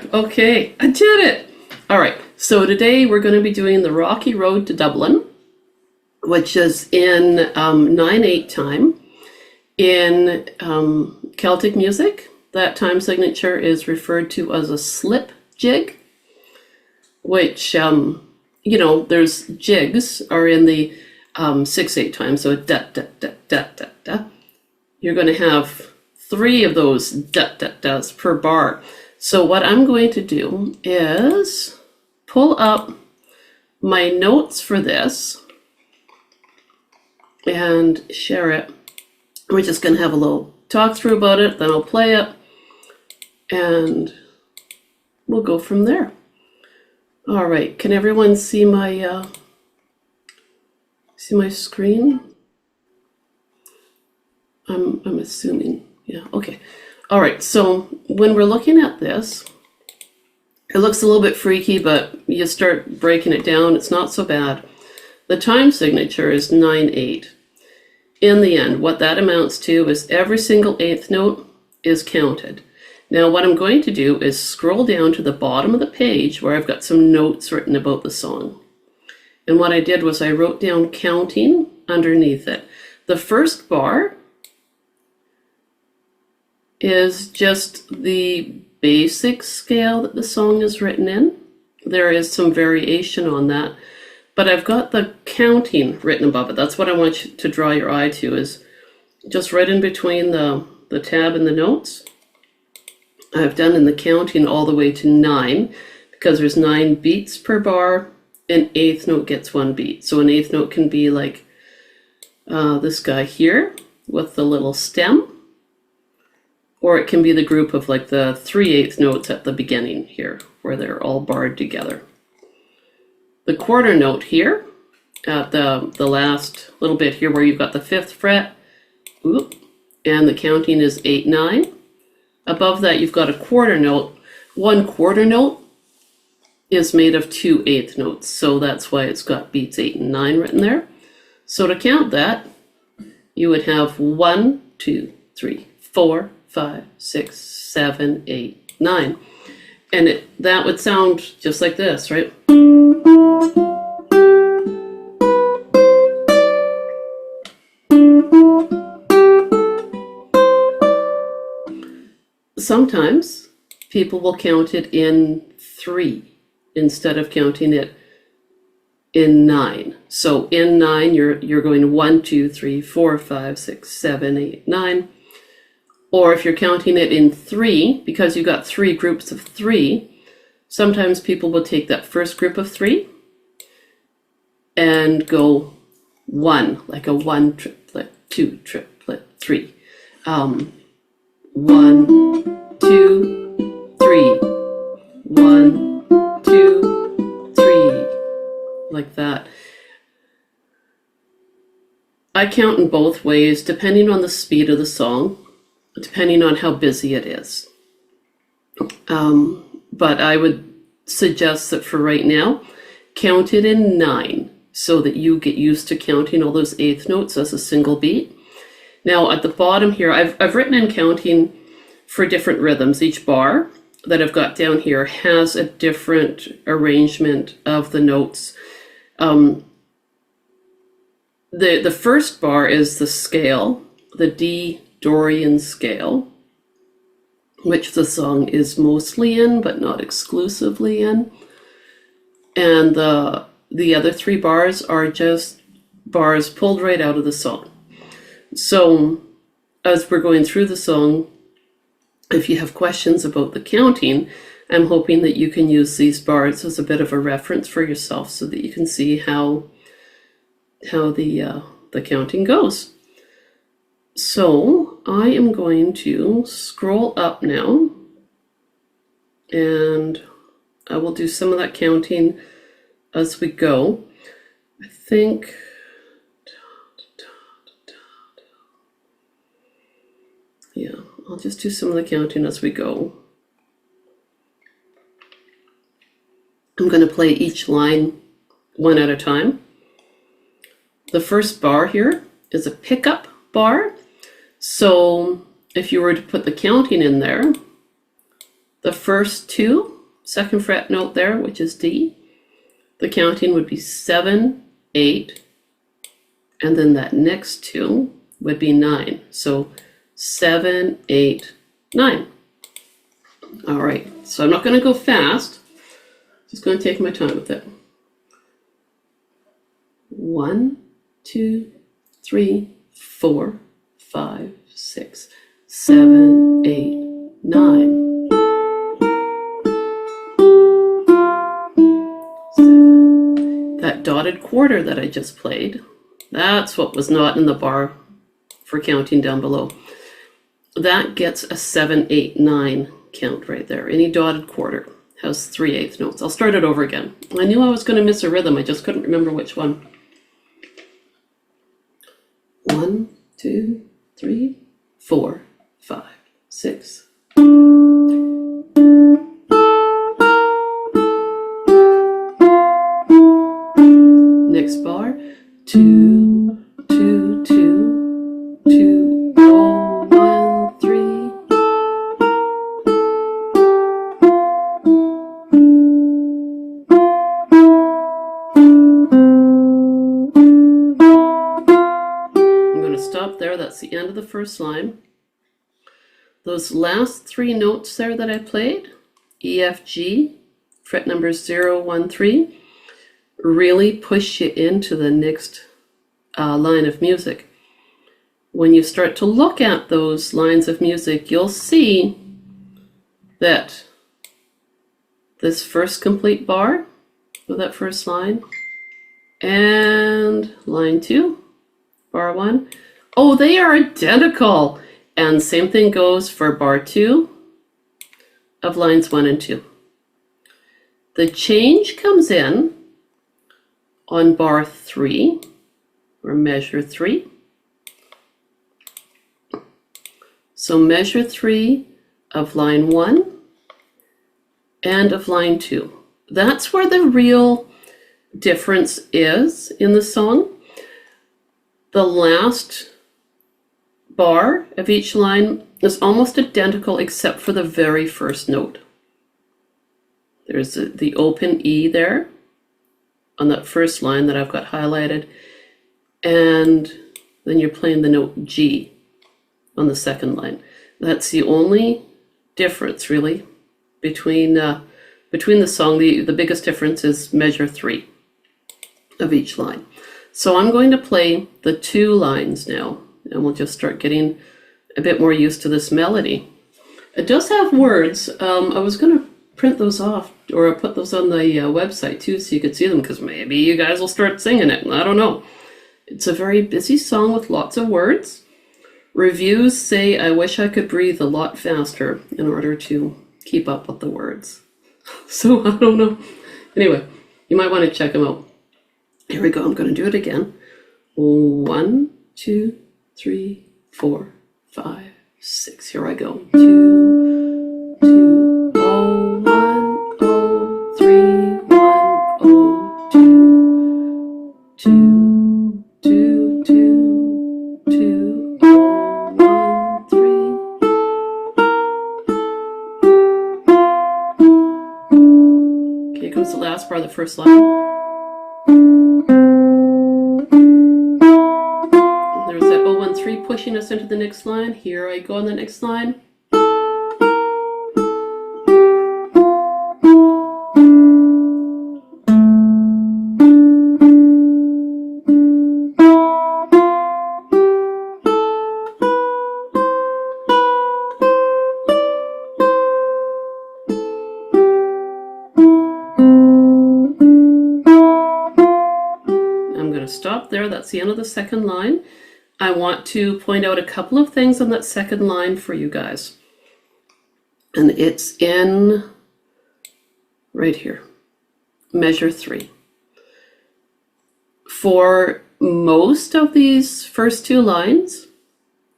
there. Okay, I did it. All right, so today we're going to be doing the Rocky Road to Dublin, which is in 9/8 time. In Celtic music, that time signature is referred to as a slip jig, which, there's jigs are in the 6/8 time, so da, da, da, da, da, da. You're going to have 3 of those da, da, da's per bar. So what I'm going to do is pull up my notes for this and share it. We're just going to have a little talk through about it, then I'll play it, and we'll go from there. All right, can everyone see my screen? I'm assuming, yeah, okay. All right, so when we're looking at this, it looks a little bit freaky, but you start breaking it down, it's not so bad. The time signature is 9/8. In the end, what that amounts to is every single 8th note is counted. Now, what I'm going to do is scroll down to the bottom of the page where I've got some notes written about the song. And what I did was I wrote down counting underneath it. The first bar is just the basic scale that the song is written in. There is some variation on that, but I've got the counting written above it. That's what I want you to draw your eye to, is just right in between the tab and the notes. I've done in the counting all the way to 9, because there's 9 beats per bar. An 8th note gets 1 beat. So an 8th note can be like this guy here with the little stem, or it can be the group of like the 3/8 notes at the beginning here, where they're all barred together. The quarter note here, at the last little bit here where you've got the 5th fret, and the counting is 8/9. Above that you've got a quarter note. 1 quarter note is made of 2 8th notes, so that's why it's got beats 8 and 9 written there. So to count that, you would have 1, 2, 3, 4, 5, 6, 7, 8, 9. And that would sound just like this, right? Sometimes people will count it in 3 instead of counting it in 9. So in 9, you're going 1, 2, 3, 4, 5, 6, 7, 8, 9. Or if you're counting it in 3, because you've got 3 groups of 3, sometimes people will take that first group of 3 and go 1, like a 1 triplet, 2 triplet, 3. 1, 2, 3. 1, 2, 3. Like that. I count in both ways, depending on the speed of the song, depending on how busy it is. But I would suggest that for right now, count it in 9 so that you get used to counting all those 8th notes as a single beat. Now at the bottom here, I've written in counting for different rhythms. Each bar that I've got down here has a different arrangement of the notes. The first bar is the scale, the D Dorian scale, which the song is mostly in, but not exclusively in. And the other 3 bars are just bars pulled right out of the song. So as we're going through the song, if you have questions about the counting, I'm hoping that you can use these bars as a bit of a reference for yourself so that you can see how the counting goes. So I am going to scroll up now, and I will do some of that counting as we go. I think yeah, I'll just do some of the counting as we go. I'm going to play each line one at a time. The first bar here is a pickup bar. So if you were to put the counting in there, The first two, second fret note there, which is D, the counting would be 7, 8, and then that next two would be 9. So 7, 8, 9. All right, so I'm not going to go fast. Just going to take my time with it. 1, 2, 3, 4, 5, 6, 7, 8, 9. That dotted quarter that I just played, that's what was not in the bar for counting down below. That gets a 7, 8, 9 count right there. Any dotted quarter has 3/8 notes. I'll start it over again. I knew I was going to miss a rhythm. I just couldn't remember which one. 1, 2, 3, 4, 5, 6. Next bar, 2, 2, 2, 2, 1, 3. I'm going to stop there. That's the end of the first line. Those last three notes there that I played, E, F, G, fret numbers 0, 1, 3, really push you into the next line of music. When you start to look at those lines of music, you'll see that this first complete bar with that first line and line 2, bar 1, oh, they are identical. And same thing goes for bar 2 of lines 1 and 2. The change comes in on bar 3, or measure 3. So measure 3 of line 1 and of line 2. That's where the real difference is in the song. The last bar of each line is almost identical except for the very first note. There's the open E there on that first line that I've got highlighted, and then you're playing the note G on the second line. That's the only difference really between the song. The biggest difference is measure 3 of each line. So I'm going to play the 2 lines now, and we'll just start getting a bit more used to this melody. It does have words. I was going to print those off or put those on the website too so you could see them, because maybe you guys will start singing it. I don't know. It's a very busy song with lots of words. Reviews say I wish I could breathe a lot faster in order to keep up with the words. So I don't know. Anyway, you might want to check them out. Here we go. I'm going to do it again. 1, 2, 3, 4, 5, 6. Here I go. 2, 2, oh, 1, oh, 3, 1, oh, 2, 2, 2, 2, 2, oh, 1, 3. Okay, here comes the last part of the first line. There's that 0, 1, 3 pushing us into the next line. Here I go on the next line. I'm going to stop there. That's the end of the second line. I want to point out a couple of things on that second line for you guys. And it's in right here, measure 3. For most of these first 2 lines,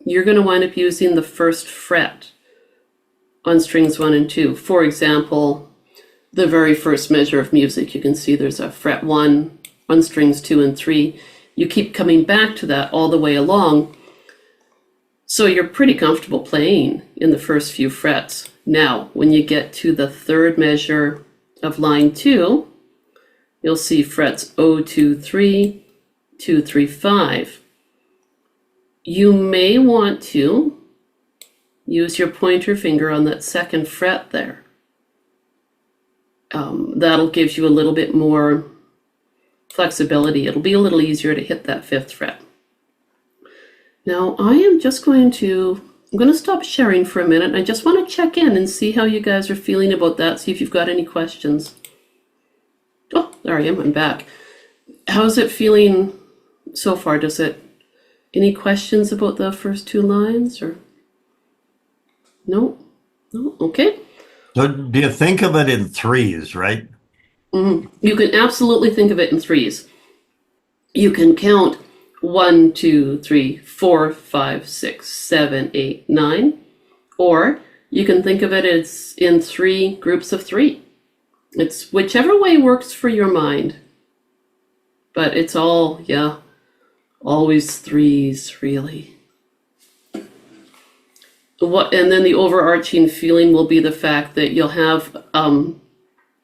you're going to wind up using the first fret on strings 1 and 2. For example, the very first measure of music, you can see there's a fret 1 on strings 2 and 3. You keep coming back to that all the way along, so you're pretty comfortable playing in the first few frets Now, when you get to the third measure of line 2, you'll see frets 0, 2, 3, 2, 3, 5. You may want to use your pointer finger on that second fret there. That'll give you a little bit more flexibility. It'll be a little easier to hit that 5th fret. Now I am just I'm going to stop sharing for a minute. I just want to check in and see how you guys are feeling about that, see if you've got any questions. Oh, there I am, I'm back. How's it feeling so far? Any questions about the first 2 lines or? No? No? Okay. So do you think of it in threes, right? Mm-hmm. You can absolutely think of it in 3s. You can count 1, 2, 3, 4, 5, 6, 7, 8, 9. Or you can think of it as in 3 groups of 3. It's whichever way works for your mind. But it's all, always 3s, really. And then the overarching feeling will be the fact that you'll have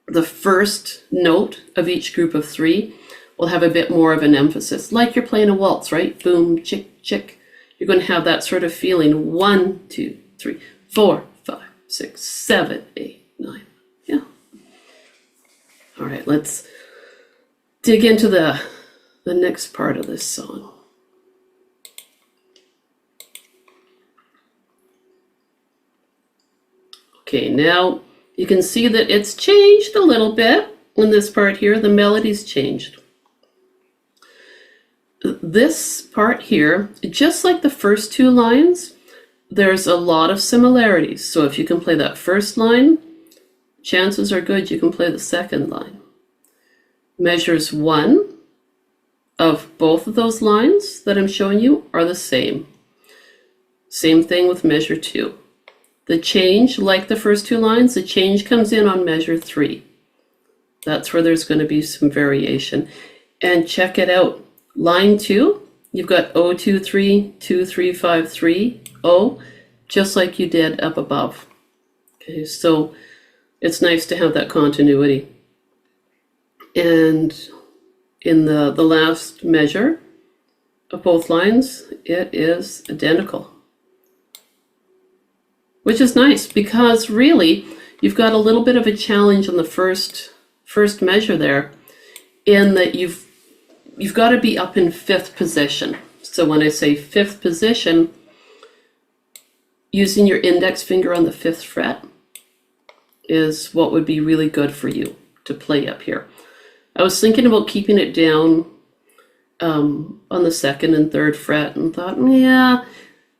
the first note of each group of 3 will have a bit more of an emphasis, like you're playing a waltz, right? Boom, chick, chick. You're going to have that sort of feeling. 1, 2, 3, 4, 5, 6, 7, 8, 9. Yeah. All right, let's dig into the next part of this song. Okay, now you can see that it's changed a little bit in this part here. The melody's changed. This part here, just like the first 2 lines, there's a lot of similarities. So if you can play that first line, chances are good you can play the second line. Measures 1 of both of those lines that I'm showing you are the same. Same thing with measure 2. The change, like the first 2 lines, the change comes in on measure 3. That's where there's going to be some variation. And check it out. Line 2, you've got 0, 2, 3, 2, 3, 5, 3, 0, just like you did up above. Okay, so it's nice to have that continuity. And in the last measure of both lines, it is identical. Which is nice because really you've got a little bit of a challenge on the first measure there, in that you've got to be up in 5th position. So when I say 5th position, using your index finger on the 5th fret is what would be really good for you to play up here. I was thinking about keeping it down on the 2nd and 3rd fret and thought, yeah,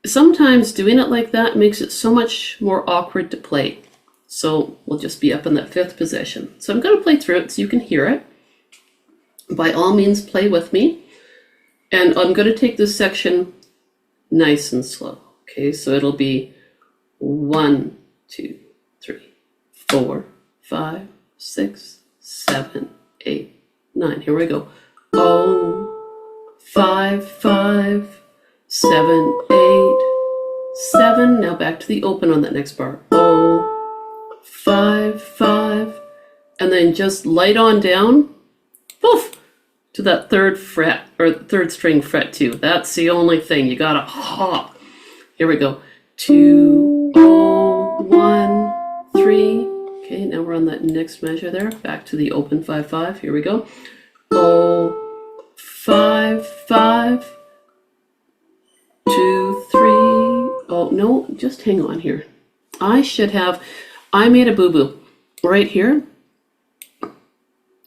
sometimes doing it like that makes it so much more awkward to play. So we'll just be up in that 5th position. So I'm going to play through it so you can hear it. By all means, play with me. And I'm going to take this section nice and slow. Okay, so it'll be 1, 2, 3, 4, 5, 6, 7, 8, 9. Here we go. 0, 5, 5, 7, 8, 7. Now back to the open on that next bar. 0, 5, 5. And then just light on down. Poof! To that 3rd fret, or 3rd string fret 2. That's the only thing. You gotta hop. Here we go. 2, 0, 1, 3. Okay, now we're on that next measure there. Back to the open 5, 5. Here we go. 0, 5, 5. 2, 3. Oh, no, just hang on here. I made a boo-boo right here.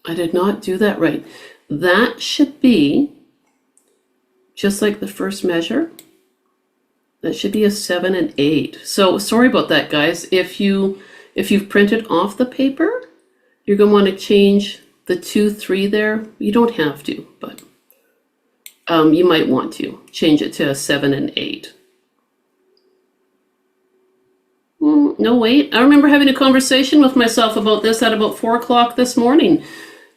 I did not do that right. That should be just like the first measure. That should be a 7 and 8. So sorry about that, guys. If you've printed off the paper, you're going to want to change the 2, 3 there. You don't have to, but you might want to change it to a 7 and 8. No, wait. I remember having a conversation with myself about this at about 4 o'clock this morning,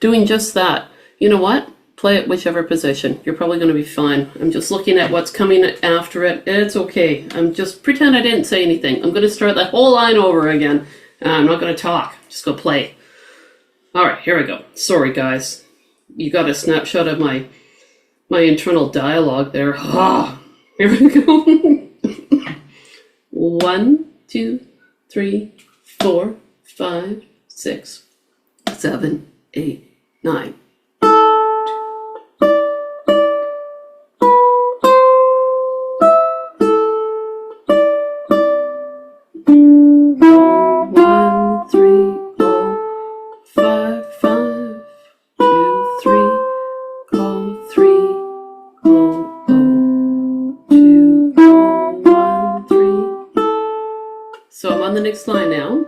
doing just that. You know what? play it whichever position. You're probably going to be fine. I'm just looking at what's coming after it. It's okay. I'm just pretend I didn't say anything. I'm going to start that whole line over again. I'm not going to talk. Just go play. All right, here we go. Sorry, guys. You got a snapshot of my internal dialogue there. Ah, here we go. 1, 2, 3, 4, 5, 6, 7, 8, 9. So I'm on the next line now.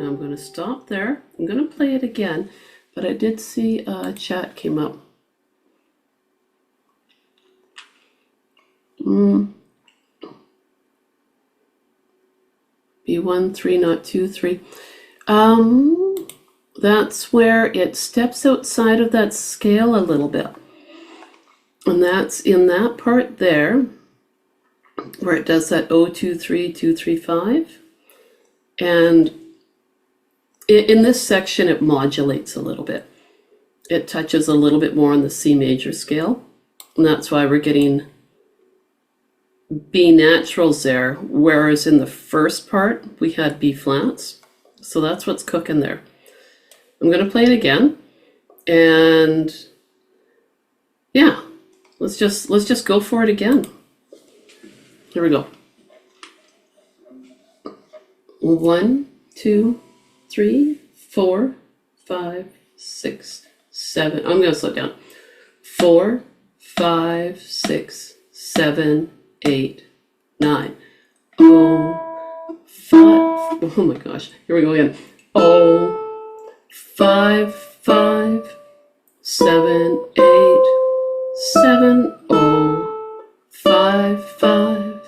I'm going to stop there. I'm going to play it again, but I did see a chat came up. B1, 3, not 2, 3. That's where it steps outside of that scale a little bit. And that's in that part there, where it does that 0, 2, 3, 2, 3, 5. And in this section, it modulates a little bit. It touches a little bit more on the C major scale. And that's why we're getting B naturals there, whereas in the first part we had B flats. So that's what's cooking there. I'm going to play it again, and yeah, let's just go for it again. Here we go. 1, 2, 3, 4, 5, 6, 7. I'm going to slow it down. 4, 5, 6, 7, 8, 9. Oh, 5. Oh my gosh. Here we go again. Oh, 5, 5, 7, 8, 7. Oh, 5, 5,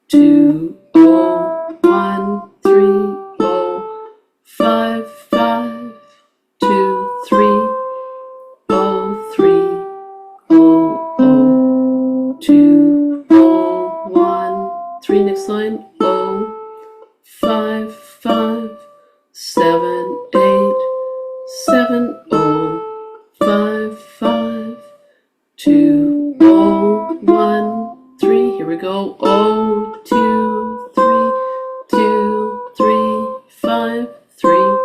2, oh, 1, 3. Oh, 5, 5, 2, 3. Oh, 3. Oh, oh, 2. 3, next line. 5, 5, 7, 8, 7. 5, 5, 2, 1, 3. Here we go. 2, 3, 2, 3, 5, 3.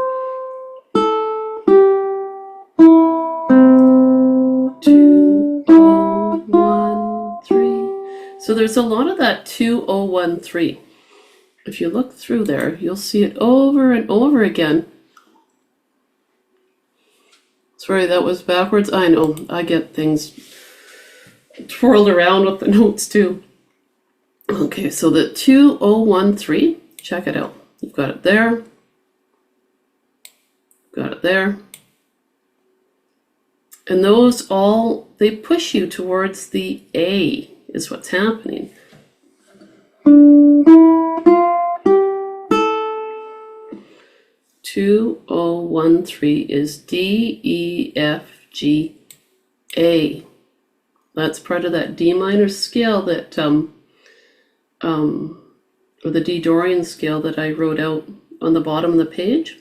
2, 1, 3. So there's a lot of that 2, 1, 3. If you look through there, you'll see it over and over again. Sorry, that was backwards. I know, I get things twirled around with the notes too. Okay, so the 2, 1, 3, check it out. You've got it there. Got it there. And those all, they push you towards the A, is what's happening. Two, 1, 3 is D, E, F, G, A. That's part of that D minor scale that, or the D Dorian scale that I wrote out on the bottom of the page.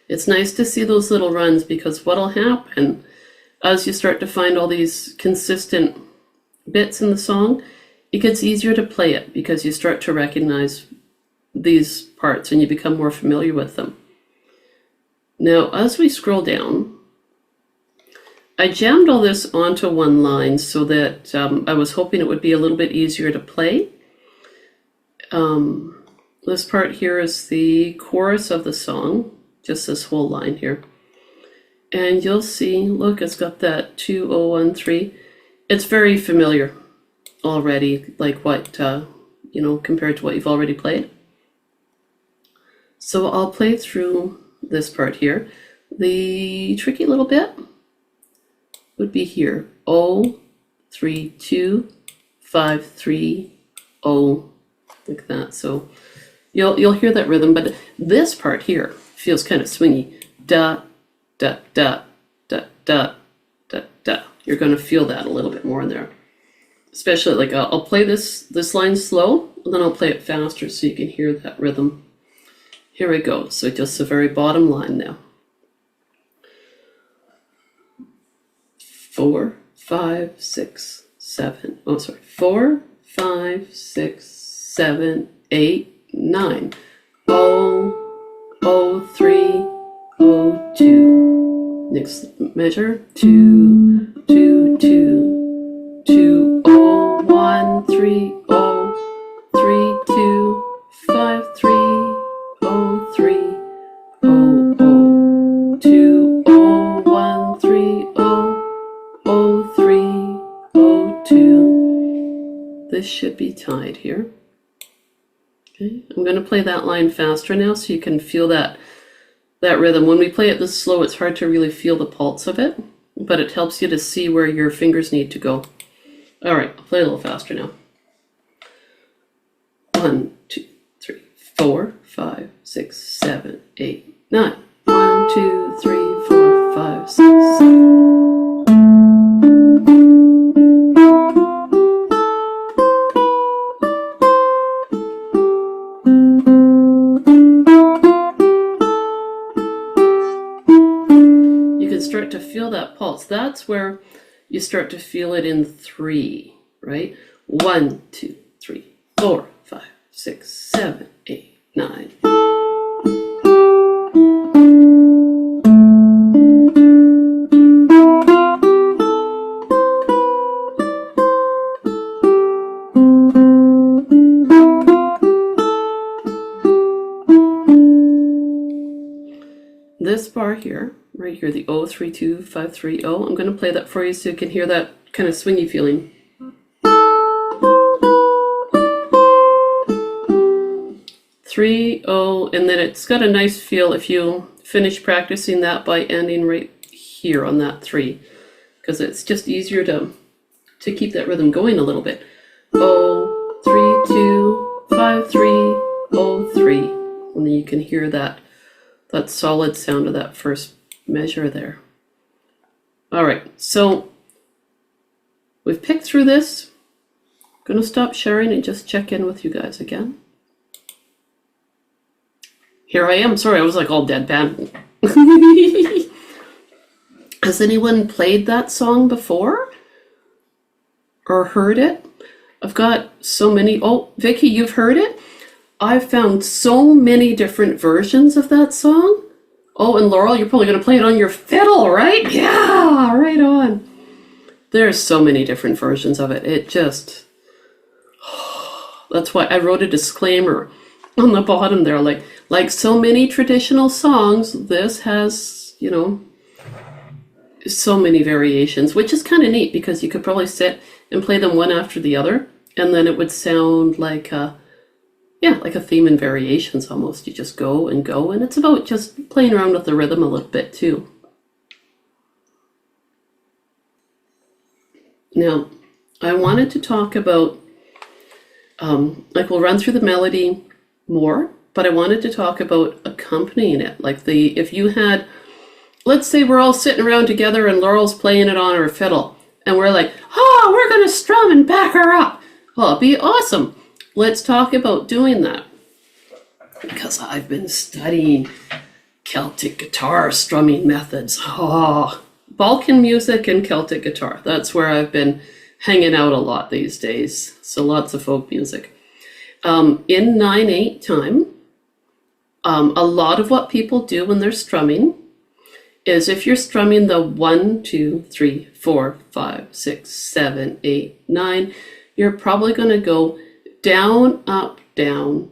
It's nice to see those little runs, because what'll happen as you start to find all these consistent bits in the song, it gets easier to play it because you start to recognize these parts and you become more familiar with them. Now, as we scroll down, I jammed all this onto one line so that I was hoping it would be a little bit easier to play. This part here is the chorus of the song, just this whole line here. And you'll see, look, it's got that 2, 1, 3. It's very familiar already, like what, compared to what you've already played. So I'll play through this part here. The tricky little bit would be here. 0, 3, 2, 5, 3, 0, like that. So you'll hear that rhythm, but this part here feels kind of swingy. Da, da, da, da, da, da, da. You're going to feel that a little bit more in there. Especially like I'll play this line slow, and then I'll play it faster so you can hear that rhythm. Here we go. So just the very bottom line now. 4, 5, 6, 7. Oh, sorry. 4, 5, 6, 7, 8, 9. 0, 0, 3, 0, 2. Next measure. 2, 2, 2, 2, 0, 1, 3, 0, 3, 2, 5, 3, 0, 3, 0, 0, 2, 0, 1, 3, 0, 3, 0, 2. This should be tied here. Okay, I'm going to play that line faster now so you can feel that rhythm. When we play it this slow, it's hard to really feel the pulse of it, but it helps you to see where your fingers need to go. All right, I'll play a little faster now. 1, 2, 3, 4, 5, 6, 7, 8, 9. 1, 2, 3, 4, 5, 6, 7. Start to feel that pulse. That's where you start to feel it in 3, right? 1, 2, 3, 4, 5, 6, 7, 8, 9. This bar here, right here, the 0, 3, 2, 5, 3, 0, I'm going to play that for you so you can hear that kind of swingy feeling. 3, 0, and then it's got a nice feel if you finish practicing that by ending right here on that 3, because it's just easier to keep that rhythm going a little bit. 0, 3, 2, 5, 3, 0, 3, and then you can hear that solid sound of that first measure there. All right, so we've picked through this. I'm going to stop sharing and just check in with you guys again. Here I am. Sorry, I was like all deadpan. Has anyone played that song before? Or heard it? I've got so many. Oh, Vicky, you've heard it? I've found so many different versions of that song. Oh, and Laurel, you're probably going to play it on your fiddle, right? Yeah, right on. There's so many different versions of it. It just... That's why I wrote a disclaimer on the bottom there. Like so many traditional songs, this has, you know, so many variations, which is kind of neat because you could probably sit and play them one after the other, and then it would sound like a theme and variations almost. You just go, and it's about just playing around with the rhythm a little bit too. Now, I wanted to talk about, we'll run through the melody more, but I wanted to talk about accompanying it. If you had, let's say we're all sitting around together and Laurel's playing it on her fiddle, and we're like, oh, we're going to strum and back her up. Well, it'd be awesome. Let's talk about doing that, because I've been studying Celtic guitar strumming methods. Oh, Balkan music and Celtic guitar. That's where I've been hanging out a lot these days. So lots of folk music. In 9/8 time, a lot of what people do when they're strumming is if you're strumming the 1, 2, 3, 4, 5, 6, 7, 8, 9, you're probably going to go down, up, down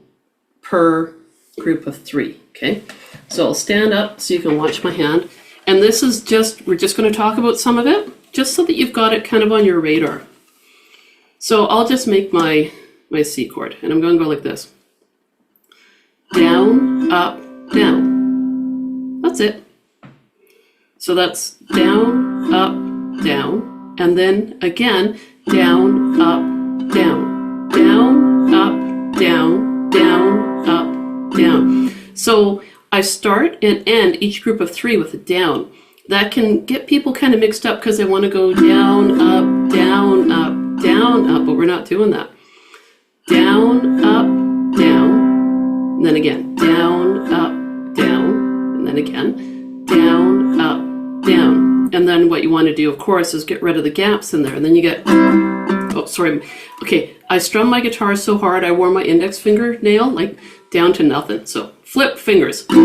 per group of 3, okay? So I'll stand up so you can watch my hand. And this is we're just going to talk about some of it, just so that you've got it kind of on your radar. So I'll just make my C chord, and I'm going to go like this. down, up, down. That's it. So that's down, up, down, and then again, down, up, down, down, up, down, down, up, down. So I start and end each group of 3 with a down. That can get people kind of mixed up because they want to go down, up, down, up, down, up, but we're not doing that. Down, up, down, and then again, down, up, down, and then again, down, up, down. And then what you want to do, of course, is get rid of the gaps in there. And then you get, oh, sorry. Okay, I strummed my guitar so hard I wore my index fingernail like down to nothing. So flip fingers. And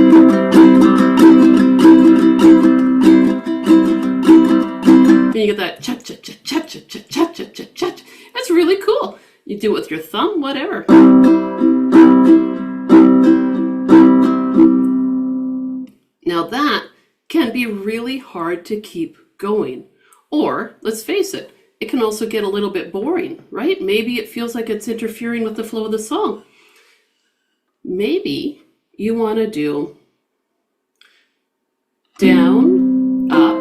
you get that cha cha cha cha cha cha cha cha cha cha. That's really cool. You do it with your thumb, whatever. Now that can be really hard to keep going. Or, let's face it, it can also get a little bit boring, right? Maybe it feels like it's interfering with the flow of the song. Maybe you want to do down, up,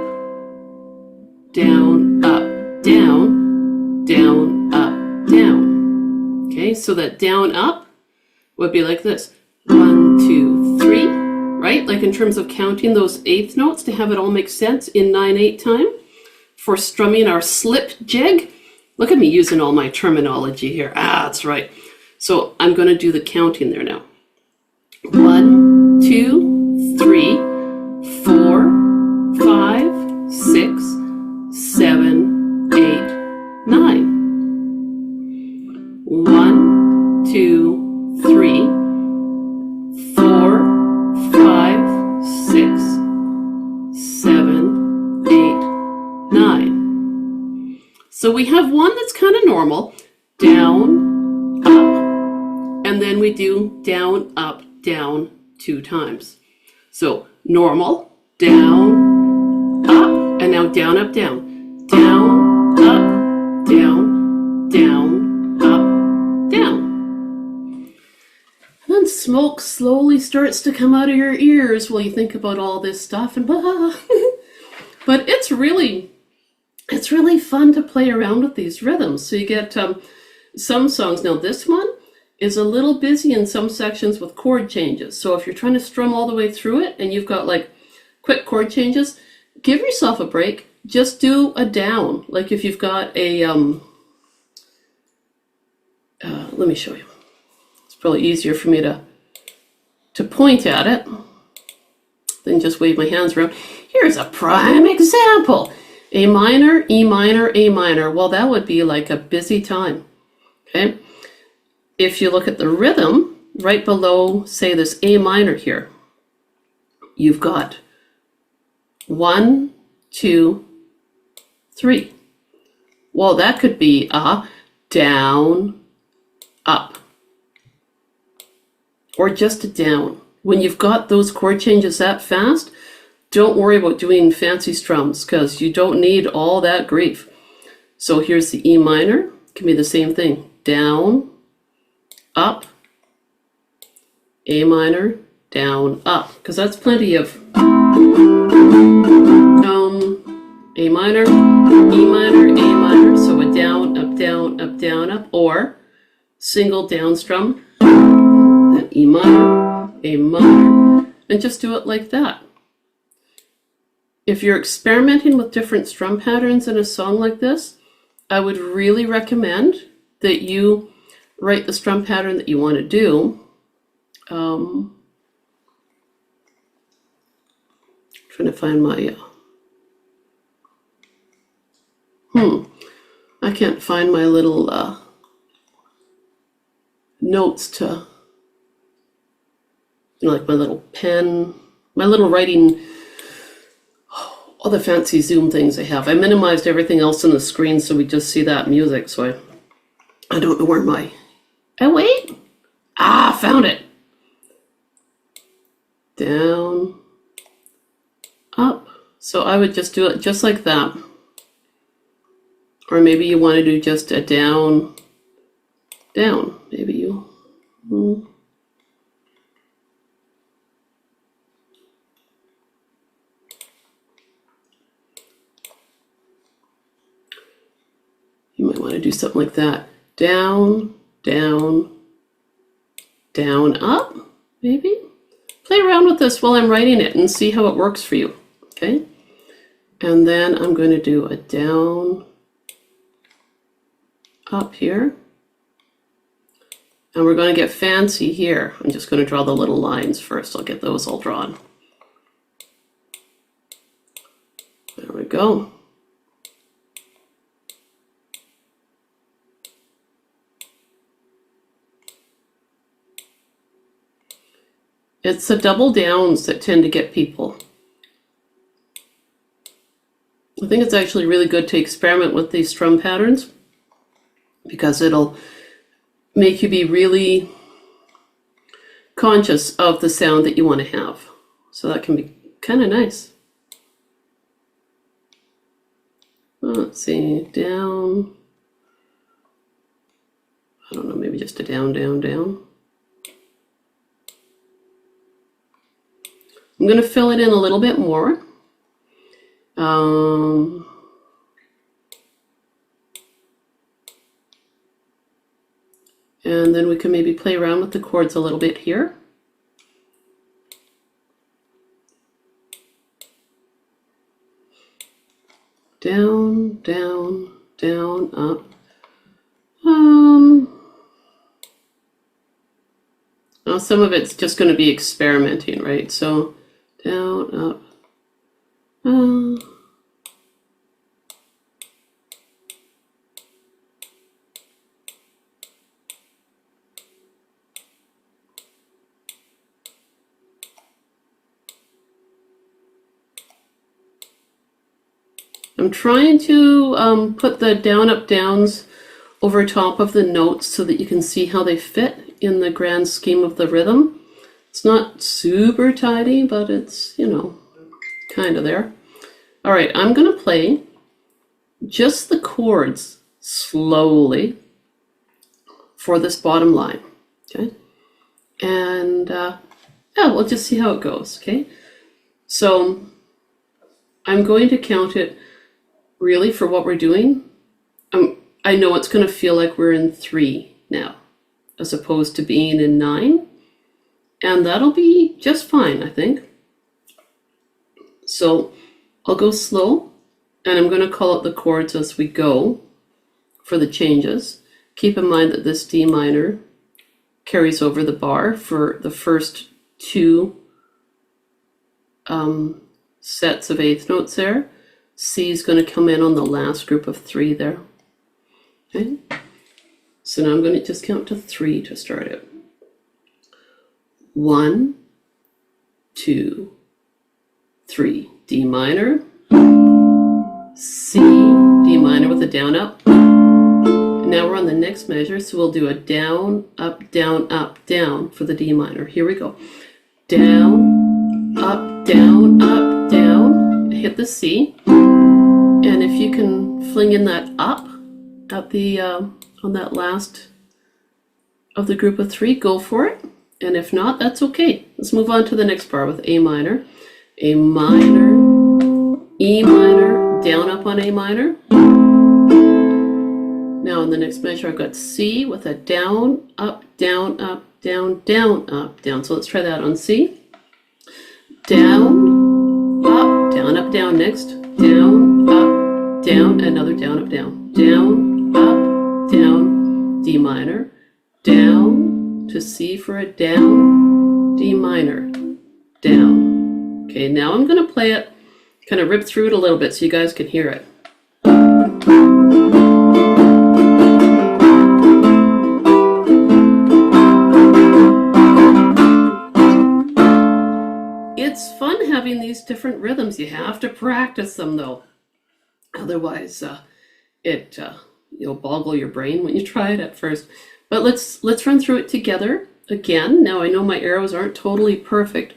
down, up, down, down, up, down. Okay, so that down, up would be like this. 1, 2, 3, right? Like in terms of counting those eighth notes to have it all make sense in 9/8 time for strumming our slip jig. Look at me using all my terminology here. That's right. So I'm going to do the counting there now. 1, 2, 3, 4, 5, 6, 7, 8, 9. 1, 2, 3, 4, 5, 6, 7, 8, 9. So we have one that's kind of normal, down, up, and then we do down, up, down 2 times. So normal, down, up, and now down, up, down, down, up, down, down, up, down. And then smoke slowly starts to come out of your ears while you think about all this stuff and blah. But it's really fun to play around with these rhythms. So you get some songs. Now this one is a little busy in some sections with chord changes. So if you're trying to strum all the way through it and you've got like quick chord changes, give yourself a break. Just do a down. Like if you've got a, let me show you. It's probably easier for me to point at it than just wave my hands around. Here's a prime example. A minor, E minor, A minor. Well, that would be like a busy time, okay? If you look at the rhythm, right below, say, this A minor here, you've got 1, 2, 3. Well, that could be a down, up, or just a down. When you've got those chord changes that fast, don't worry about doing fancy strums because you don't need all that grief. So here's the E minor. It can be the same thing. Down, up, A minor, down, up. Because that's plenty of A minor, E minor, A minor. So a down, up, down, up, down, up. Or single down strum, then E minor, A minor. And just do it like that. If you're experimenting with different strum patterns in a song like this, I would really recommend that you write the strum pattern that you want to do. Trying to find my, I can't find my little notes to, like my little pen, my little writing, all the fancy Zoom things I have. I minimized everything else on the screen so we just see that music. So I don't know where my, oh wait, found it. Down, up. So I would just do it just like that. Or maybe you want to do just a down, down. Maybe you, do something like that. Down, down, down, up, maybe? Play around with this while I'm writing it and see how it works for you, okay? And then I'm going to do a down, up here. And we're going to get fancy here. I'm just going to draw the little lines first. I'll get those all drawn. There we go. It's the double downs that tend to get people. I think it's actually really good to experiment with these strum patterns because it'll make you be really conscious of the sound that you want to have. So that can be kind of nice. Let's see, down. I don't know, maybe just a down, down, down. I'm going to fill it in a little bit more. And then we can maybe play around with the chords a little bit here. Down, down, down, up. Now some of it's just going to be experimenting, right? So down, up. I'm trying to put the down, up, downs over top of the notes so that you can see how they fit in the grand scheme of the rhythm. It's not super tidy, but it's, you know, kind of there. All right, I'm going to play just the chords slowly for this bottom line, okay? And yeah, we'll just see how it goes, okay? So I'm going to count it really for what we're doing. I know it's going to feel like we're in 3 now, as opposed to being in 9. And that'll be just fine, I think. So I'll go slow, and I'm going to call out the chords as we go for the changes. Keep in mind that this D minor carries over the bar for the first 2 sets of eighth notes there. C is going to come in on the last group of 3 there. Okay, so now I'm going to just count to 3 to start it. 1, 2, 3. D minor, C, D minor with a down up. And now we're on the next measure, so we'll do a down, up, down, up, down for the D minor. Here we go. Down, up, down, up, down. Hit the C. And if you can fling in that up at the on that last of the group of 3, go for it. And if not, that's okay. Let's move on to the next bar with A minor, E minor, down up on A minor. Now in the next measure, I've got C with a down, up, down, up, down, down, up, down. So let's try that on C. Down, up, down next. Down, up, down, another down, up, down. Down, up, down, D minor. Down to C for a down, D minor, down. Okay, now I'm going to play it, kind of rip through it a little bit so you guys can hear it. It's fun having these different rhythms. You have to practice them though. Otherwise, you'll boggle your brain when you try it at first. But let's run through it together again. Now I know my arrows aren't totally perfect.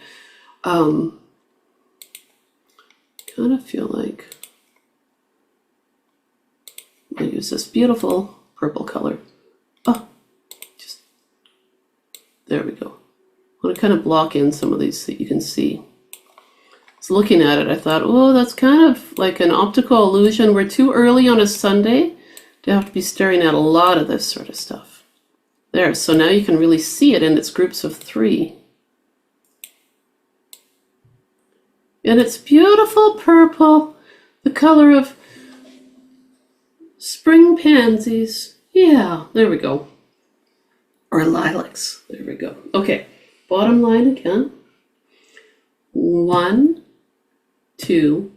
Kind of feel like I use this beautiful purple color. Oh, just there we go. I want to kind of block in some of these so that you can see. So looking at it, I thought, oh, that's kind of like an optical illusion. We're too early on a Sunday You have to be staring at a lot of this sort of stuff. There, so now you can really see it in its groups of 3. And it's beautiful purple, the color of spring pansies. Yeah, there we go. Or lilacs. There we go. Okay, bottom line again. 1, 2,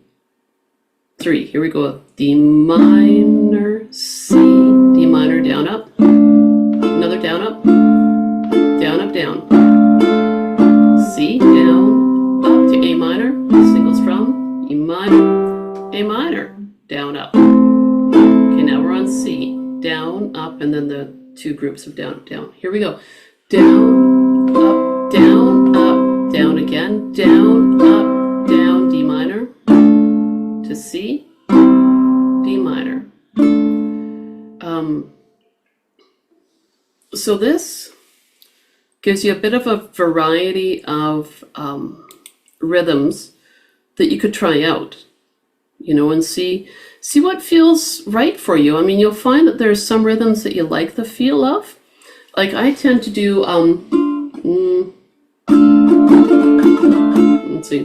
3. Here we go. D minor, C, D minor, down, up. Another down, up. Down, up, down. C, down, up to A minor. Single strum, E minor, A minor, down, up. Okay, now we're on C. Down, up, and then the 2 groups of down, up, down. Here we go. Down, up, down, up, down again. Down, up, down, D minor to C, D minor. So this gives you a bit of a variety of rhythms that you could try out, you know, and see what feels right for you. I mean, you'll find that there's some rhythms that you like the feel of. Like I tend to do, let's see.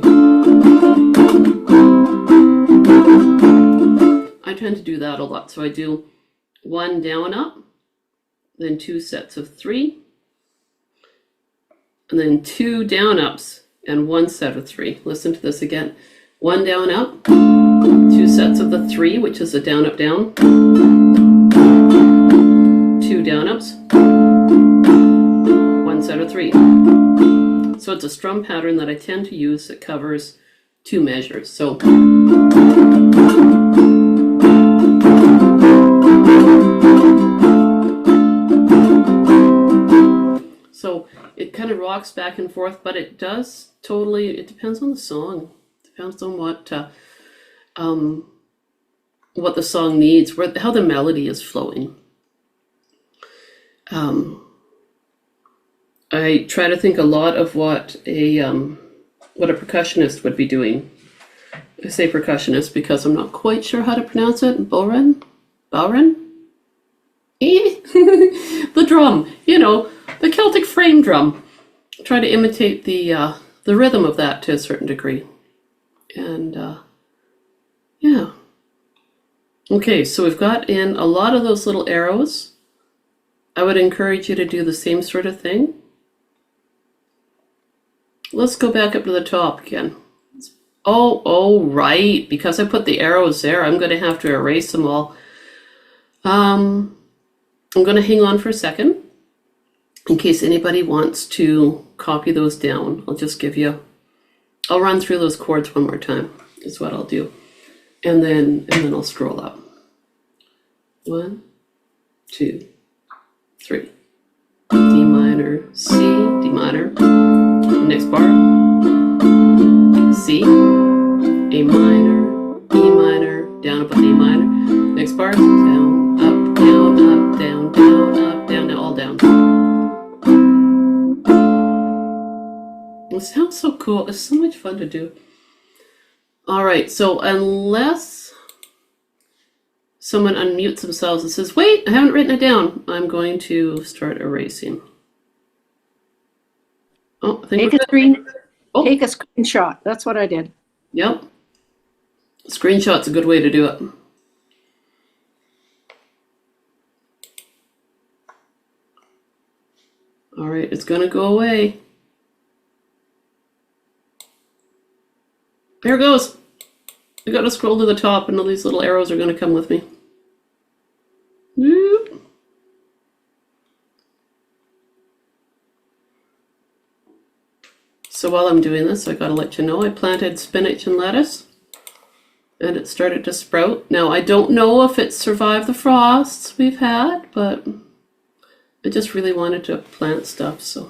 I tend to do that a lot. So I do 1 down, up, then 2 sets of 3, and then 2 down, ups, and 1 set of 3. Listen to this again. 1 down, up, 2 sets of the 3, which is a down, up, down, 2 down, ups, 1 set of 3. So it's a strum pattern that I tend to use that covers 2 measures. So it kind of rocks back and forth, but it does totally, it depends on the song. It depends on what the song needs, how the melody is flowing. I try to think a lot of what a percussionist would be doing. I say percussionist because I'm not quite sure how to pronounce it. Bowren? The drum, you know, the Celtic frame drum. Try to imitate the rhythm of that to a certain degree. And yeah. Okay, so we've got in a lot of those little arrows. I would encourage you to do the same sort of thing. Let's go back up to the top again. Oh, right. Because I put the arrows there, I'm going to have to erase them all. I'm going to hang on for a second in case anybody wants to copy those down. I'll run through those chords one more time, is what I'll do. And then I'll scroll up. 1, 2, 3. D minor, C, D minor. Next bar, C, A minor, E minor, down, up, A minor. Next bar, down, up, down, up, down, down, up, down, all down. It sounds so cool. It's so much fun to do. All right, so unless someone unmutes themselves and says, wait, I haven't written it down, I'm going to start erasing. Oh, I think take a screenshot. That's what I did. Yep. Screenshot's a good way to do it. All right, it's going to go away. There it goes. I got to scroll to the top and all these little arrows are going to come with me. Whoop. So while I'm doing this, I got to let you know I planted spinach and lettuce and it started to sprout. Now, I don't know if it survived the frosts we've had, but I just really wanted to plant stuff. So,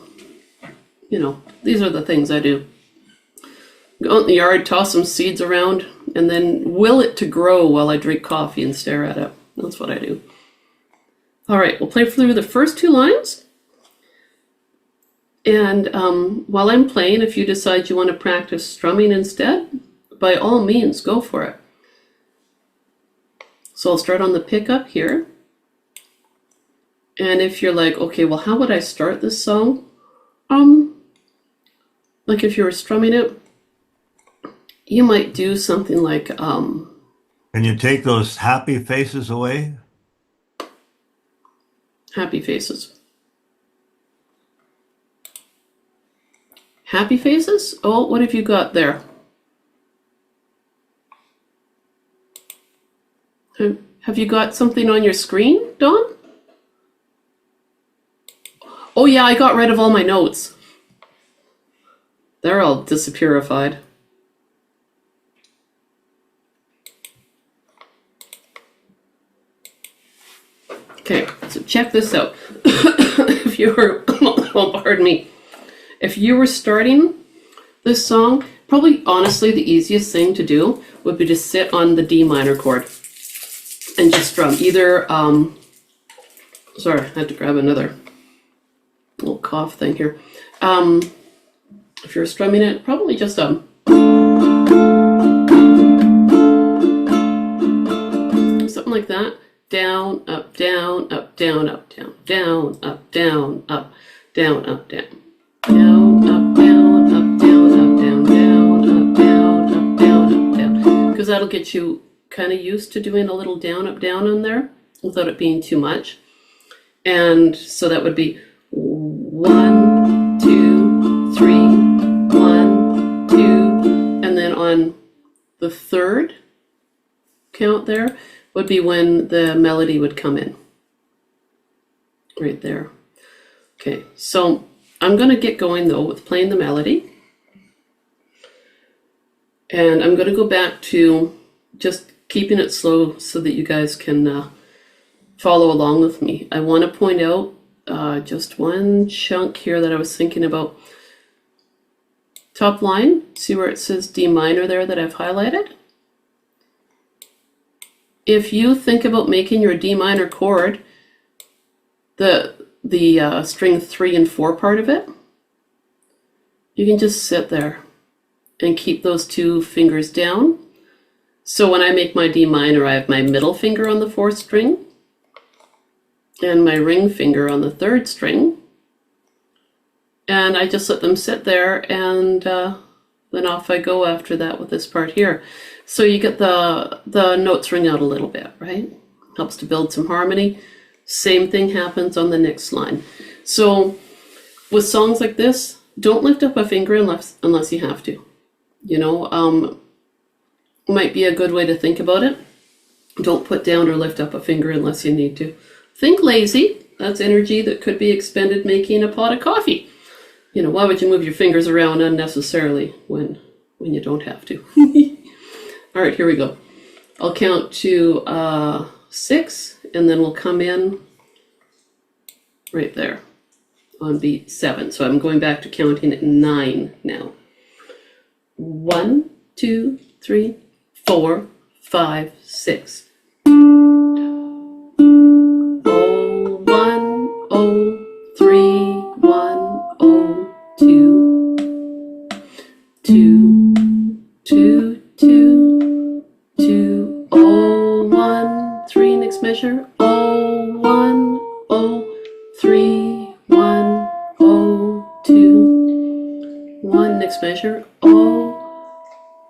you know, these are the things I do. Go out in the yard, toss some seeds around, and then will it to grow while I drink coffee and stare at it. That's what I do. All right, we'll play through the first 2 lines. And while I'm playing, if you decide you want to practice strumming instead, by all means, go for it. So I'll start on the pickup here. And if you're like, okay, well, how would I start this song? Like if you were strumming it, you might do something like, Can you take those happy faces away? happy faces. Happy faces? Oh, what have you got there? Have you got something on your screen, Dawn? Oh yeah, I got rid of all my notes. They're all disappearified. Okay, so check this out. If you were, well, pardon me, if you were starting this song, probably honestly the easiest thing to do would be to sit on the D minor chord and just strum. Either, sorry, I had to grab another little cough thing here. If you're strumming it, probably just something like that. Down, up, down, up, down, up, down, down, up, down, up, down, up, down, down, up, down, up, down, up, down, down, up, down, up, down, up, down. Because that'll get you kind of used to doing a little down, up, down on there without it being too much. And so that would be 1, 2, 3, 1, 2, and then on the third count there would be when the melody would come in. Right there. Okay, so I'm going to get going though with playing the melody. And I'm going to go back to just keeping it slow so that you guys can follow along with me. I want to point out just one chunk here that I was thinking about. Top line, see where it says D minor there that I've highlighted? If you think about making your D minor chord the string 3 and 4 part of it, you can just sit there and keep those 2 fingers down. So when I make my D minor, I have my middle finger on the 4th string and my ring finger on the 3rd string. And I just let them sit there, and then off I go after that with this part here. So you get the notes ring out a little bit, right? Helps to build some harmony. Same thing happens on the next line. So with songs like this, don't lift up a finger unless you have to. You know, might be a good way to think about it. Don't put down or lift up a finger unless you need to. Think lazy. That's energy that could be expended making a pot of coffee. You know, why would you move your fingers around unnecessarily when you don't have to? All right, here we go. I'll count to 6, and then we'll come in right there on beat 7. So I'm going back to counting at 9 now. 1, 2, 3, 4, 5, 6. Oh, 1, oh, 3, 1, oh, 2, 2, 2, 2, 2, oh, 1, 3, next measure, oh, 1, oh, 3, 1, oh, 2, 1, next measure, oh,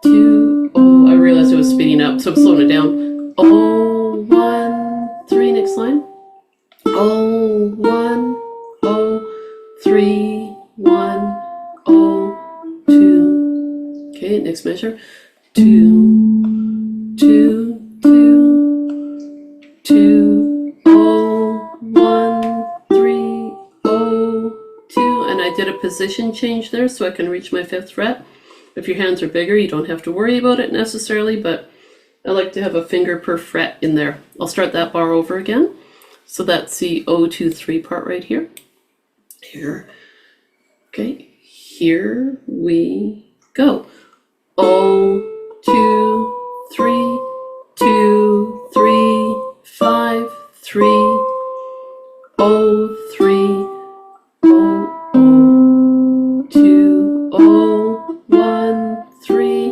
2, oh, I realized I was speeding up, so I'm slowing it down, oh, 1, 3, next line, oh, 1, oh, 3, 1, oh, 2, okay, next measure, 2, 2, 2, 2, oh, 1, 3, oh, 2, and I did a position change there so I can reach my 5th fret. If your hands are bigger, you don't have to worry about it necessarily, but I like to have a finger per fret in there. I'll start that bar over again. So that's the 0, 2, 3 part right here. Here. Okay, here we go. 0, 2, 3, 2, 3, 5, 3, 0, 3, 0, 0, 2, 0, 1, 3,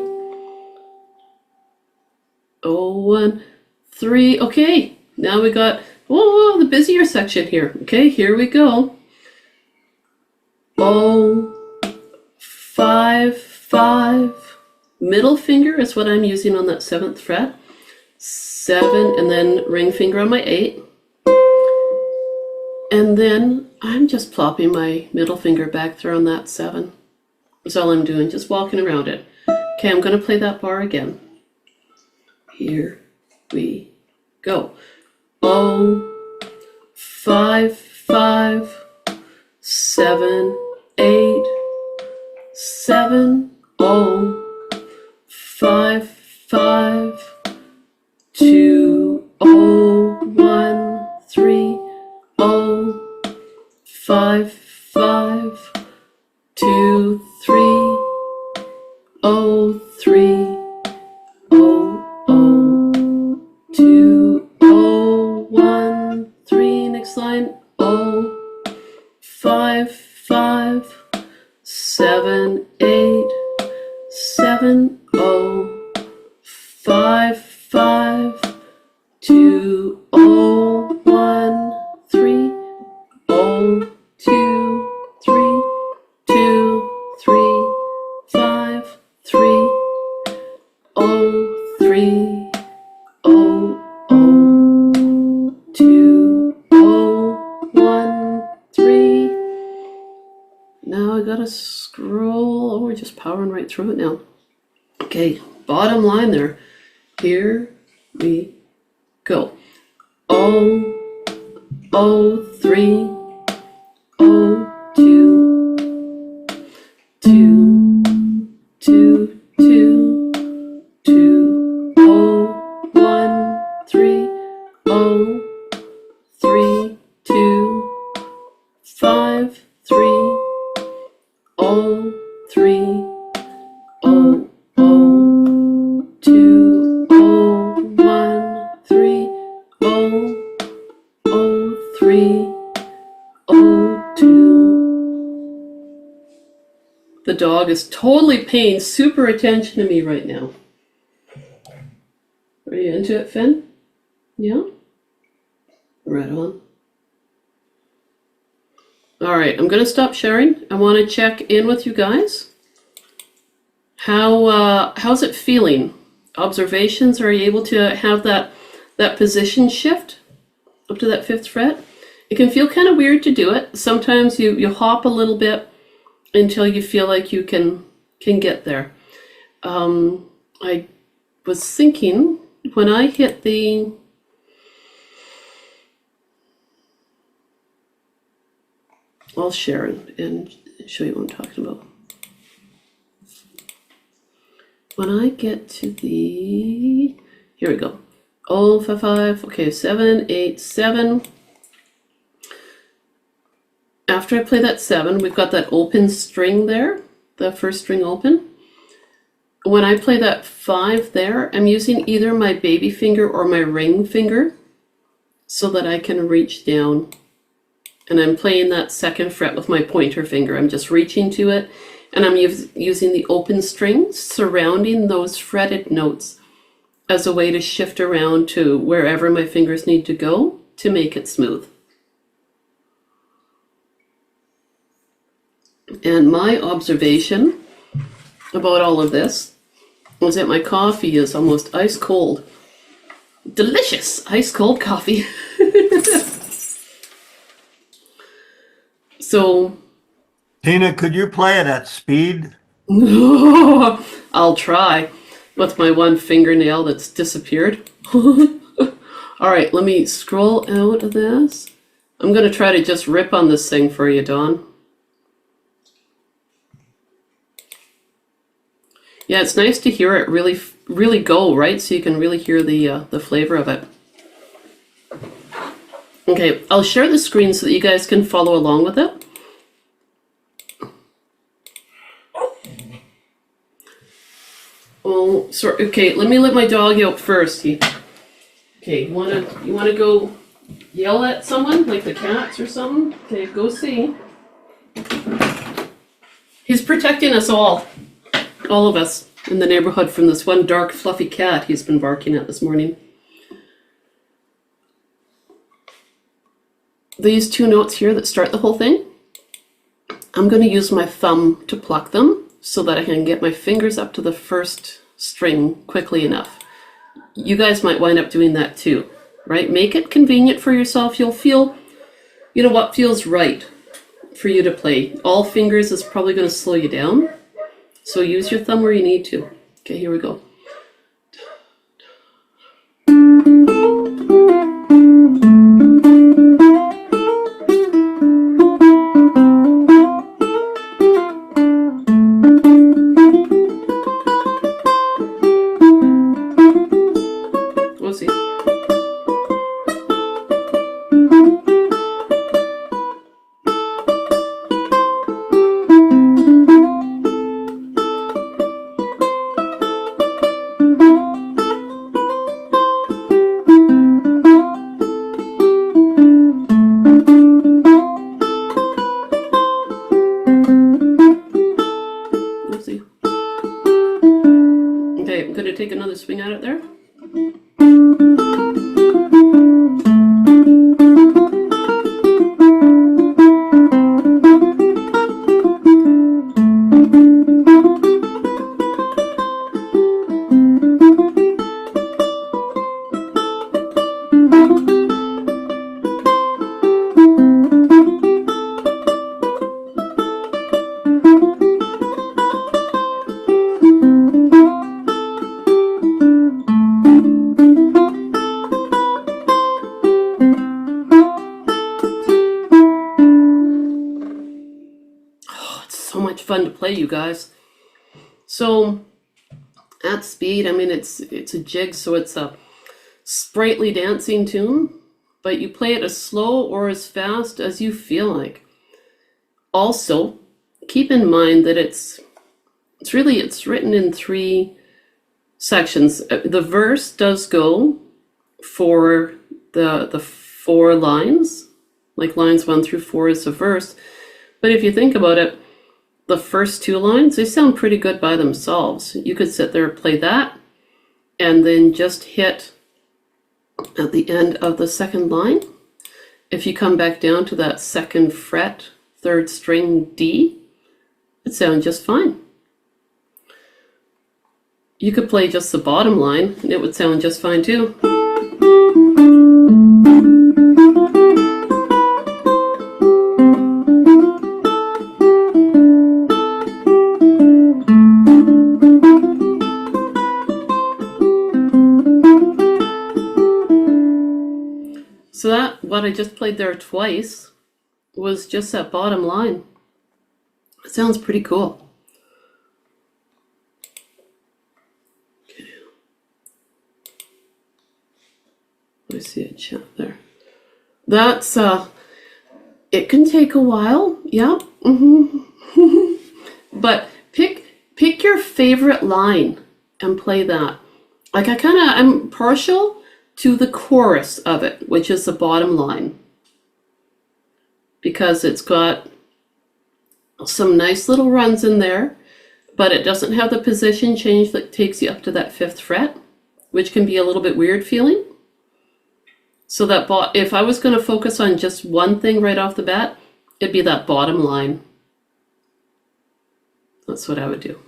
0, 1, 3. Okay, now we got Oh, the busier section here. Okay, here we go. O, 5, 5. Middle finger is what I'm using on that 7th fret. 7, and then ring finger on my 8. And then I'm just plopping my middle finger back there on that 7. That's all I'm doing, just walking around it. Okay, I'm going to play that bar again. Here we go. O, 5, 5, 7, 8, 7, O, 5, 5, 2, O, 1, 3, O, 5, 5, 2, 3, O, 3, O, O, 2, O, 1, 3, next line, O, 5, 5, 7, 8, 7, O, 5, 5, 2, O, 1, 3, O, 2, 3, 2, 3, 5, 3, O, 3, O, O, 2, O, 1, 3. Now I gotta scroll. Oh, we're just powering right through it now. Okay, bottom line there. Here we go. O, O, 3, O, 2, 2, 2, 2, 2, O, 1, 3, O, 3, 2, 5, 3, O, 3, O, O, 2, O, 1, 3, O, O, 3, O, 2. The dog is totally paying super attention to me right now. Are you into it, Finn? Yeah? Right on. All right, I'm going to stop sharing. I want to check in with you guys. How's it feeling? Observations? Are you able to have that position shift up to that 5th fret? It can feel kind of weird to do it. Sometimes you hop a little bit until you feel like you can get there. I was thinking when I hit the I'll share and show you what I'm talking about. When I get to the, here we go. Oh, 5, 5, okay, 7, 8, 7. After I play that 7, we've got that open string there, the first string open. When I play that 5 there, I'm using either my baby finger or my ring finger so that I can reach down. And I'm playing that 2nd fret with my pointer finger. I'm just reaching to it, and I'm using the open strings surrounding those fretted notes as a way to shift around to wherever my fingers need to go to make it smooth. And my observation about all of this was that my coffee is almost ice cold. Delicious ice cold coffee. So, Tina, could you play it at speed? I'll try with my one fingernail that's disappeared. All right, let me scroll out of this. I'm going to try to just rip on this thing for you, Dawn. Yeah, it's nice to hear it really go, right? So you can really hear the flavor of it. Okay, I'll share the screen so that you guys can follow along with it. Oh, sorry. Okay, let me let my dog out first. Okay, you wanna go yell at someone like the cats or something? Okay, go see. He's protecting us all of us in the neighborhood from this one dark fluffy cat he's been barking at this morning. these two notes here that start the whole thing, I'm going to use my thumb to pluck them so that I can get my fingers up to the first string quickly enough. You guys might wind up doing that too, right? Make it convenient for yourself. You'll feel, you know, what feels right for you to play. All fingers is probably going to slow you down. So use your thumb where you need to. Okay, here we go. We'll see. Okay, I'm going to take another swing at it there. So much fun to play, you guys. So at speed, I mean, it's a jig, so it's a sprightly dancing tune, but you play it as slow or as fast as you feel like. Also, keep in mind that it's written in 3 sections. The verse does go for the 4 lines, like lines 1 through 4 is the verse. But if you think about it, the first 2 lines, they sound pretty good by themselves. You could sit there and play that, and then just hit at the end of the second line. If you come back down to that 2nd fret, 3rd string D, it sounds just fine. You could play just the bottom line, and it would sound just fine too. So that, what I just played there twice, was just that bottom line. It sounds pretty cool. Okay. I see a chat there. That's, it can take a while, yeah. But pick your favorite line and play that. Like I'm partial to the chorus of it, which is the bottom line, because it's got some nice little runs in there, but it doesn't have the position change that takes you up to that 5th fret, which can be a little bit weird feeling. So that if I was going to focus on just one thing right off the bat, it'd be that bottom line. That's what I would do.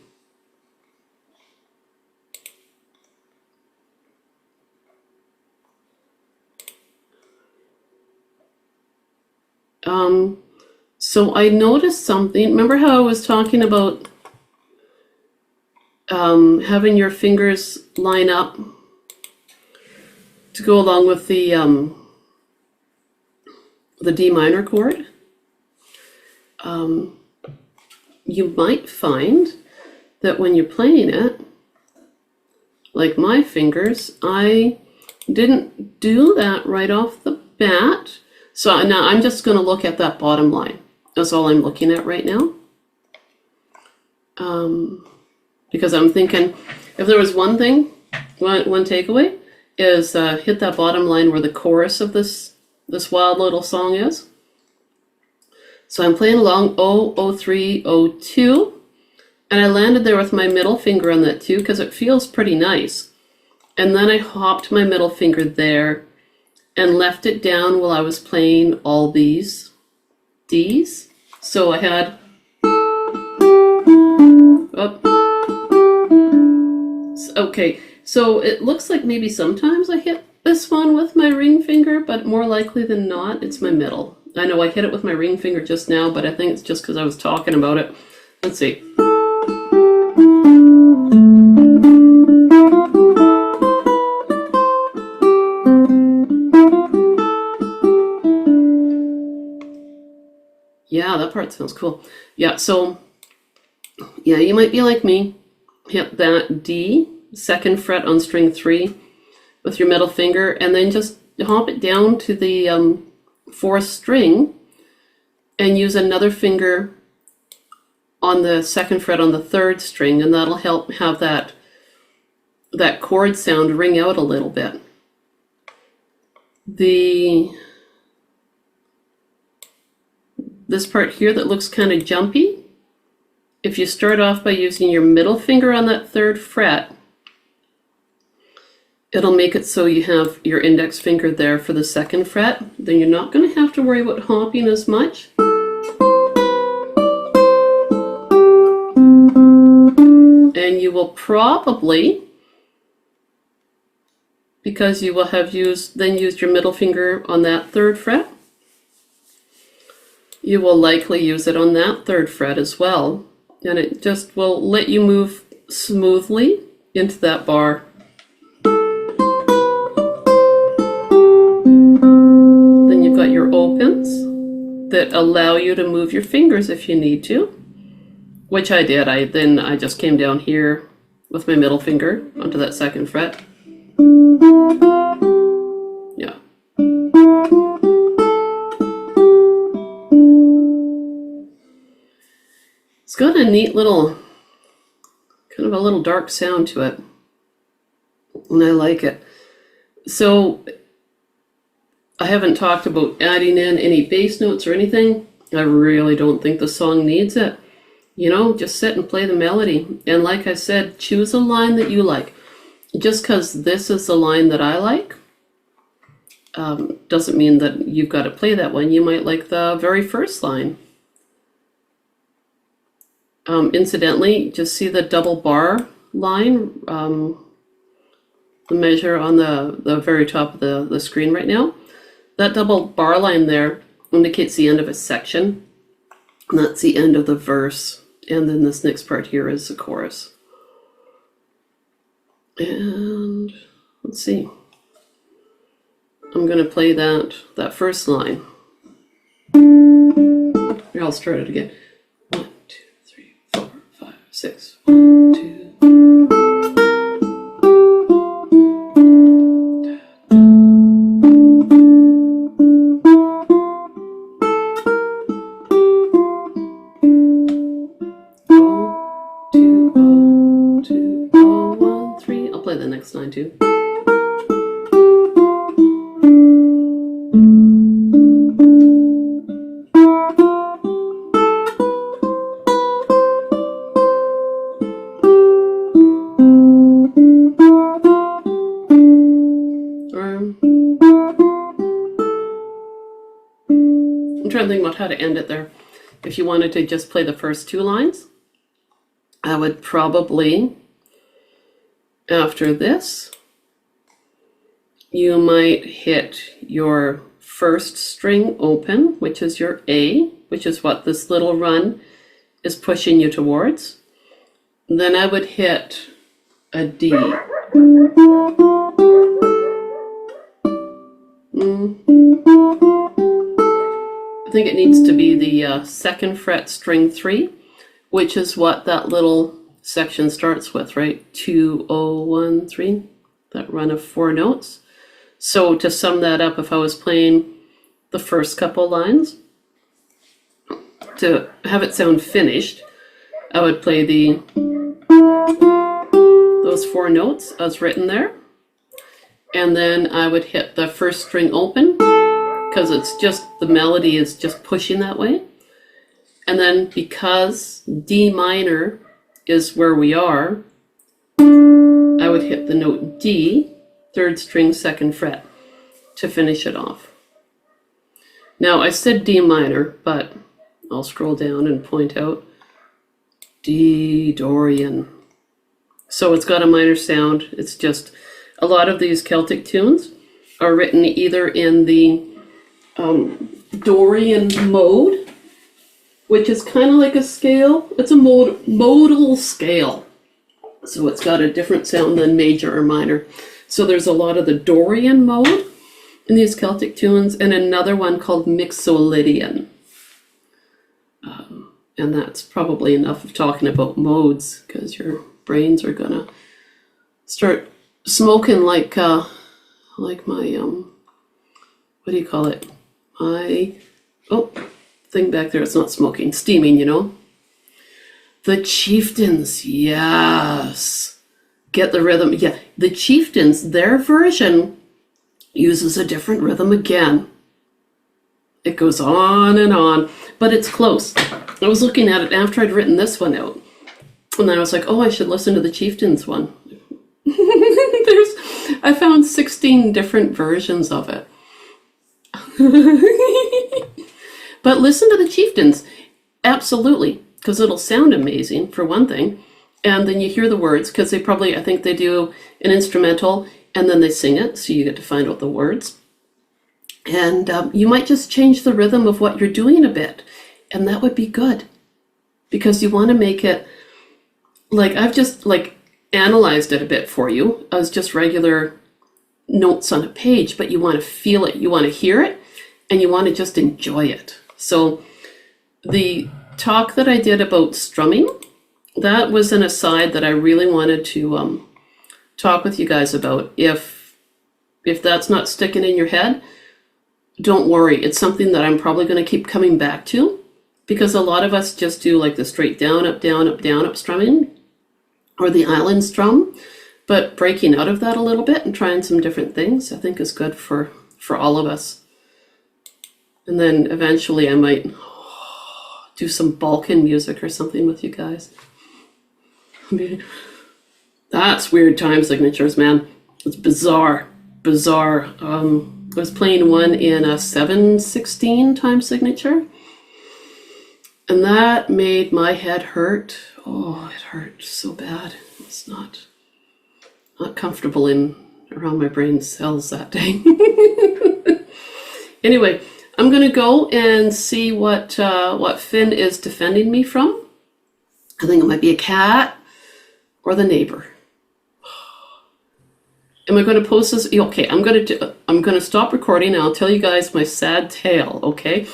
So I noticed something. Remember how I was talking about having your fingers line up to go along with the D minor chord? You might find that when you're playing it, like my fingers, I didn't do that right off the bat. So now I'm just going to look at that bottom line. That's all I'm looking at right now. Because I'm thinking, if there was one thing, one takeaway, is hit that bottom line where the chorus of this wild little song is. So I'm playing along 003, 02, and I landed there with my middle finger on that too, because it feels pretty nice. And then I hopped my middle finger there, and left it down while I was playing all these Ds. So I had, okay, so it looks like maybe sometimes I hit this one with my ring finger, but more likely than not, it's my middle. I know I hit it with my ring finger just now, but I think it's just because I was talking about it. Let's see. Yeah, that part sounds cool. Yeah, so, yeah, you might be like me. Hit that D, second fret on string 3 with your middle finger, and then just hop it down to the 4th string and use another finger on the 2nd fret on the 3rd string, and that'll help have that chord sound ring out a little bit. This part here that looks kind of jumpy, if you start off by using your middle finger on that 3rd fret, it'll make it so you have your index finger there for the 2nd fret. Then you're not going to have to worry about hopping as much. And you will probably, because you will have used your middle finger on that 3rd fret, you will likely use it on that 3rd fret as well. And it just will let you move smoothly into that bar. Then you've got your opens that allow you to move your fingers if you need to, which I did. I just came down here with my middle finger onto that 2nd fret. Yeah. It's got a neat little, kind of a little dark sound to it, and I like it. So I haven't talked about adding in any bass notes or anything. I really don't think the song needs it. You know, just sit and play the melody. And like I said, choose a line that you like. Just because this is the line that I like, doesn't mean that you've got to play that one. You might like the very first line. Incidentally, just see the double bar line, the measure on the very top of the screen right now. That double bar line there indicates the end of a section, and that's the end of the verse. And then this next part here is the chorus. And let's see. I'm going to play that first line. Here, I'll start it again. 1, 2, 3, 4, 5, 6. 1, 2. I'll play the next line too. I'm trying to think about how to end it there. If you wanted to just play the first 2 lines, I would probably, after this, you might hit your first string open, which is your A, which is what this little run is pushing you towards. Then I would hit a D. I think it needs to be the 2nd fret string 3, which is what that little section starts with, right? 2, 0, 1, 3, that run of 4 notes. So to sum that up, if I was playing the first couple lines, to have it sound finished, I would play those 4 notes as written there, and then I would hit the first string open, because it's just, the melody is just pushing that way. And then because D minor is where we are, I would hit the note D, 3rd string, 2nd fret. to finish it off. Now, I said D minor, but I'll scroll down and point out D Dorian. So it's got a minor sound. It's just a lot of these Celtic tunes are written either in the Dorian mode, which is kind of like a scale. It's a modal scale. So it's got a different sound than major or minor. So there's a lot of the Dorian mode in these Celtic tunes, and another one called Mixolydian. And that's probably enough of talking about modes, because your brains are gonna start smoking like my what do you call it? My thing back there. It's not smoking, steaming. You know. The Chieftains, yes. Get the rhythm. Yeah, the Chieftains. Their version uses a different rhythm again. It goes on, but it's close. I was looking at it after I'd written this one out, and then I was like, oh, I should listen to the Chieftains one. I found 16 different versions of it. But listen to the Chieftains, absolutely, because it'll sound amazing for one thing, and then you hear the words, because I think they do an instrumental, and then they sing it, so you get to find out the words. And you might just change the rhythm of what you're doing a bit, and that would be good, because you want to make it, like I've just analyzed it a bit for you as just regular notes on a page, but you want to feel it, you want to hear it, and you want to just enjoy it. So the talk that I did about strumming, that was an aside that I really wanted to talk with you guys about. If that's not sticking in your head, don't worry. It's something that I'm probably going to keep coming back to, because a lot of us just do like the straight down, up, down, up, down, up strumming, or the island strum. But breaking out of that a little bit and trying some different things, I think is good for all of us. And then eventually I might do some Balkan music or something with you guys. That's weird time signatures, man. It's bizarre. I was playing one in a 7/16 time signature, and that made my head hurt. Oh, it hurt so bad. It's not comfortable around my brain cells that day. Anyway, I'm gonna go and see what Finn is defending me from. I think it might be a cat or the neighbor. Am I going to post this? Okay, I'm going to stop recording and I'll tell you guys my sad tale, okay?